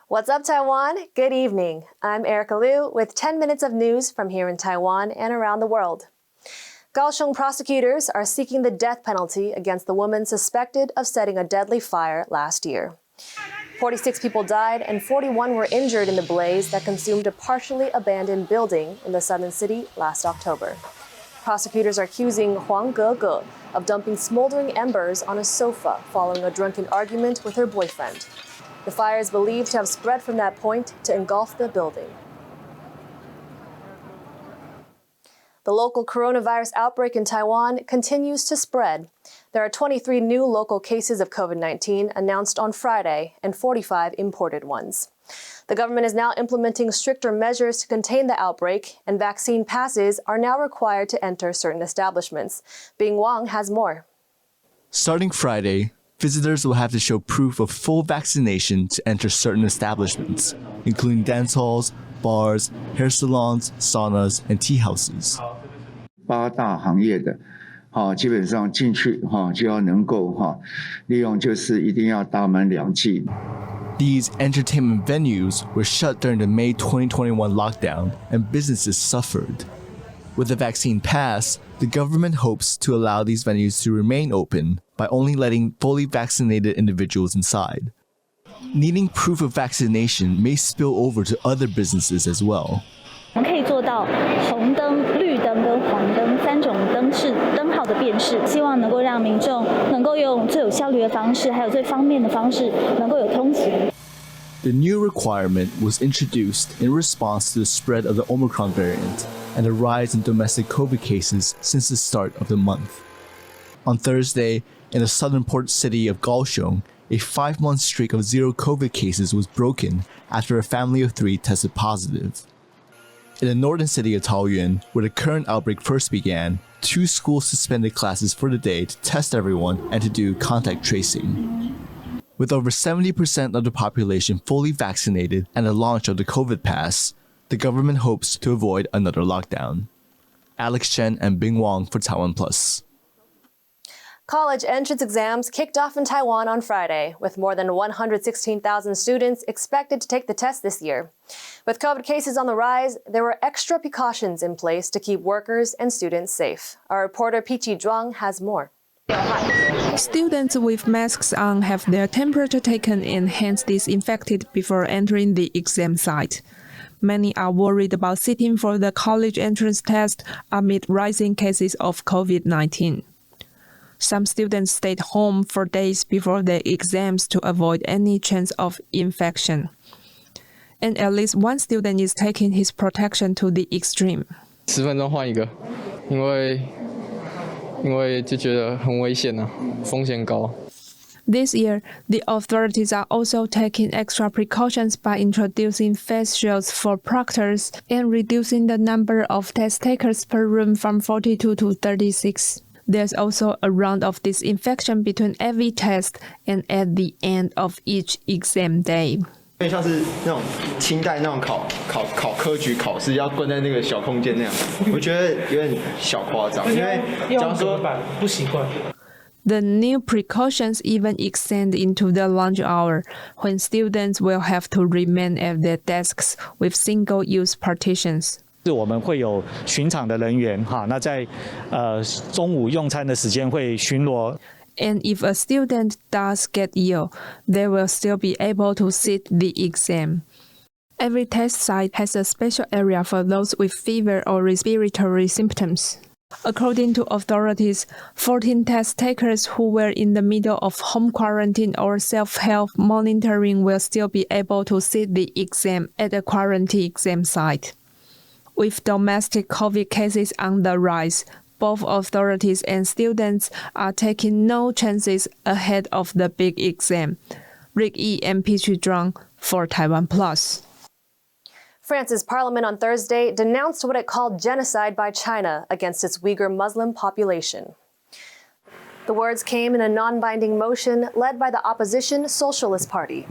What's up, Taiwan? Good evening. I'm Erika Liu with 10 minutes of news from here in Taiwan and around the world. Kaohsiung prosecutors are seeking the death penalty against the woman suspected of setting a deadly fire last year. 46 people died and 41 were injured in the blaze that consumed a partially abandoned building in the southern city last October. Prosecutors are accusing Huang Gege of dumping smoldering embers on a sofa following a drunken argument with her boyfriend. The fire is believed to have spread from that point to engulf the building. The local coronavirus outbreak in Taiwan continues to spread. There are 23 new local cases of COVID-19 announced on Friday and 45 imported ones. The government is now implementing stricter measures to contain the outbreak, and vaccine passes are now required to enter certain establishments. Bing Wang has more. Starting Friday, visitors will have to show proof of full vaccination to enter certain establishments, including dance halls, bars, hair salons, saunas, and tea houses. 8大行业的基本上进去就要能够利用就是一定要打满2剂。 These entertainment venues were shut during the May 2021 lockdown, and businesses suffered. With the vaccine pass, the government hopes to allow these venues to remain open by only letting fully vaccinated individuals inside. Needing proof of vaccination may spill over to other businesses as well. 我们可以做到红灯、绿灯跟黄灯3种灯号的辨识，希望能够让民众能够用最有效率的方式，还有最方便的方式，能够有通勤。 The new requirement was introduced in response to the spread of the Omicron variant and a rise in domestic COVID cases since the start of the month. On Thursday, in the southern port city of Kaohsiung, a 5-month streak of zero COVID cases was broken after a family of 3 tested positive. In the northern city of Taoyuan, where the current outbreak first began, 2 schools suspended classes for the day to test everyone and to do contact tracing. With over 70% of the population fully vaccinated and the launch of the COVID pass, the government hopes to avoid another lockdown. Alex Chen and Bing Wang for TaiwanPlus. College entrance exams kicked off in Taiwan on Friday, with more than 116,000 students expected to take the test this year. With COVID cases on the rise, there were extra precautions in place to keep workers and students safe. Our reporter Pichi Zhuang has more. Students with masks on have their temperature taken and hands disinfected before entering the exam site. Many are worried about sitting for the college entrance test amid rising cases of COVID-19. Some students stayed home for days before the exams to avoid any chance of infection. And at least one student is taking his protection to the extreme. 10分钟换一个，因为就觉得很危险啊，风险高。 This year, the authorities are also taking extra precautions by introducing face shields for proctors and reducing the number of test takers per room from 42 to 36. There's also a round of disinfection between every test and at the end of each exam day. 有点像是那种清代那种考科举考试要关在那个小空间那样，我觉得有点小夸张，因为假如说不习惯。 The new precautions even extend into the lunch hour, when students will have to remain at their desks with single-use partitions. 是我们会有巡场的人员那在中午用餐的时间会巡逻。 And if a student does get ill, they will still be able to sit the exam. Every test site has a special area for those with fever or respiratory symptoms. According to authorities, 14 test takers who were in the middle of home quarantine or self-health monitoring will still be able to sit the exam at a quarantine exam site. With domestic COVID cases on the rise, both authorities and students are taking no chances ahead of the big exam. Rick Yi and Pichi Zhuang for TaiwanPlus. France's parliament on Thursday denounced what it called genocide by China against its Uyghur Muslim population. The words came in a non-binding motion led by the opposition Socialist Party.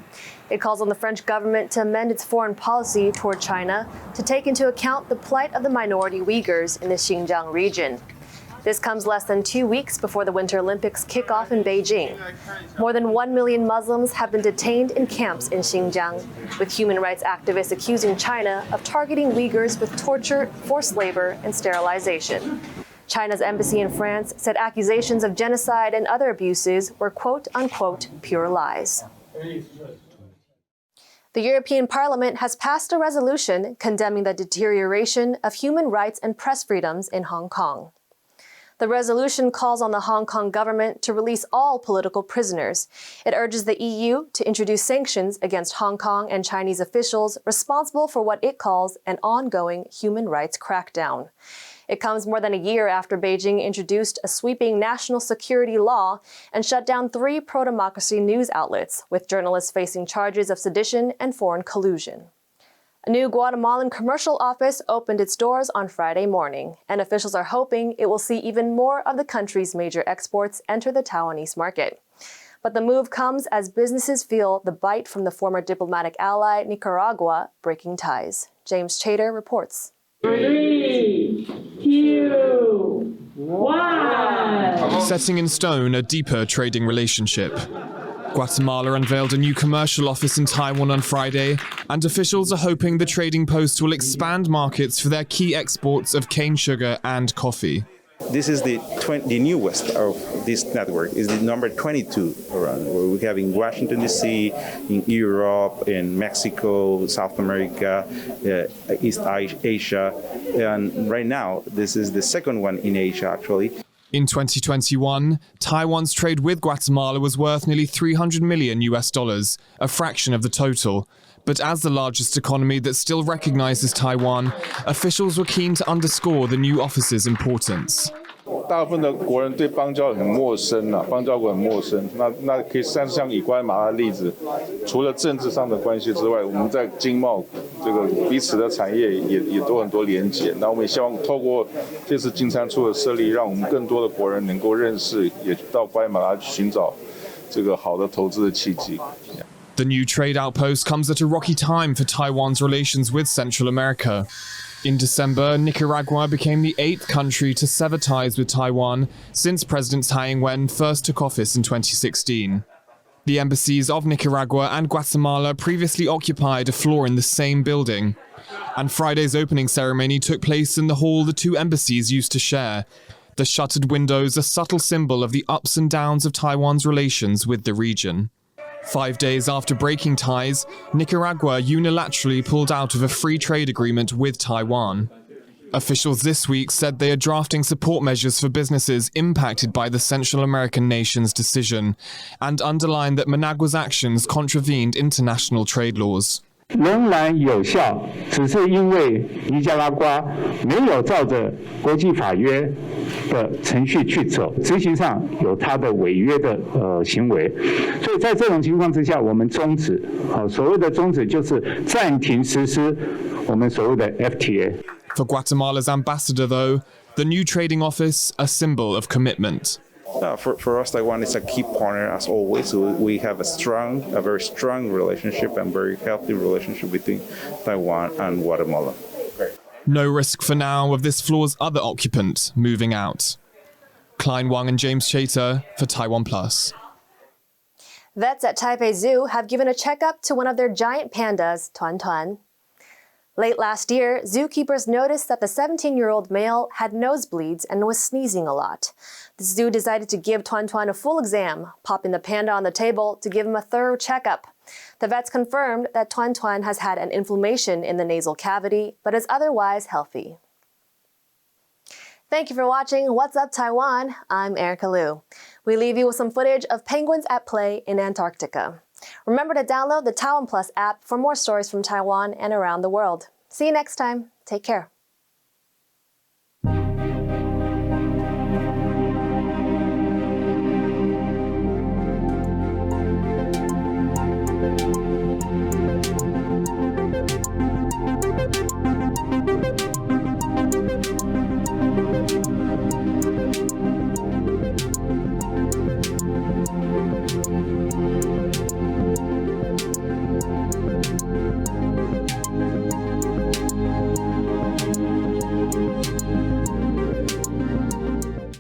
It calls on the French government to amend its foreign policy toward China to take into account the plight of the minority Uyghurs in the Xinjiang region. This comes less than 2 weeks before the Winter Olympics kick off in Beijing. More than 1 million Muslims have been detained in camps in Xinjiang, with human rights activists accusing China of targeting Uyghurs with torture, forced labor, and sterilization. China's embassy in France said accusations of genocide and other abuses were quote-unquote pure lies. The European Parliament has passed a resolution condemning the deterioration of human rights and press freedoms in Hong Kong. The resolution calls on the Hong Kong government to release all political prisoners. It urges the EU to introduce sanctions against Hong Kong and Chinese officials responsible for what it calls an ongoing human rights crackdown. It comes more than a year after Beijing introduced a sweeping national security law and shut down 3 pro-democracy news outlets, with journalists facing charges of sedition and foreign collusion. A new Guatemalan commercial office opened its doors on Friday morning, and officials are hoping it will see even more of the country's major exports enter the Taiwanese market. But the move comes as businesses feel the bite from the former diplomatic ally, Nicaragua, breaking ties. James Chater reports. 3, 2, 1. Setting in stone a deeper trading relationship. Guatemala unveiled a new commercial office in Taiwan on Friday, and officials are hoping the trading post will expand markets for their key exports of cane sugar and coffee. This is the newest of this network, is the number 22 around, where we have in Washington, D.C., in Europe, in Mexico, South America, East Asia, and right now, this is the second one in Asia, actually. In 2021, Taiwan's trade with Guatemala was worth nearly $300 million, a fraction of the total. But as the largest economy that still recognizes Taiwan, officials were keen to underscore the new office's importance. 大部分的国人对邦交很陌生啊，邦交国很陌生。那可以像以瓜地马拉的例子，除了政治上的关系之外，我们在经贸这个彼此的产业也都很多连结。那我们也希望透过这次金餐处的设立，让我们更多的国人能够认识，也到瓜地马拉去寻找这个好的投资的契机。 The new trade outpost comes at a rocky time for Taiwan's relations with Central America. In December, Nicaragua became the 8th country to sever ties with Taiwan since President Tsai Ing-wen first took office in 2016. The embassies of Nicaragua and Guatemala previously occupied a floor in the same building, and Friday's opening ceremony took place in the hall the 2 embassies used to share. The shuttered windows, a subtle symbol of the ups and downs of Taiwan's relations with the region. 5 days after breaking ties, Nicaragua unilaterally pulled out of a free trade agreement with Taiwan. Officials this week said they are drafting support measures for businesses impacted by the Central American nation's decision, and underlined that Managua's actions contravened international trade laws. 仍然有效，只是因为尼加拉瓜没有照着国际法约的程序去走，执行上有它的违约的行为，所以在这种情况之下，我们终止，所谓的终止就是暂停实施我们所谓的 FTA。 For Guatemala's ambassador, though, the new trading office a symbol of commitment. For us, Taiwan is a key partner as always. So we have a very strong relationship and very healthy relationship between Taiwan and Guatemala. No risk for now of this floor's other occupant moving out. Klein Wang and James Chater for TaiwanPlus. Vets at Taipei Zoo have given a checkup to one of their giant pandas, Tuan Tuan. Late last year, zookeepers noticed that the 17-year-old male had nosebleeds and was sneezing a lot. The zoo decided to give Tuan Tuan a full exam, popping the panda on the table to give him a thorough checkup. The vets confirmed that Tuan Tuan has had an inflammation in the nasal cavity, but is otherwise healthy. Thank you for watching What's Up Taiwan. I'm Erika Liu. We leave you with some footage of penguins at play in Antarctica. Remember to download the TaiwanPlus app for more stories from Taiwan and around the world. See you next time. Take care.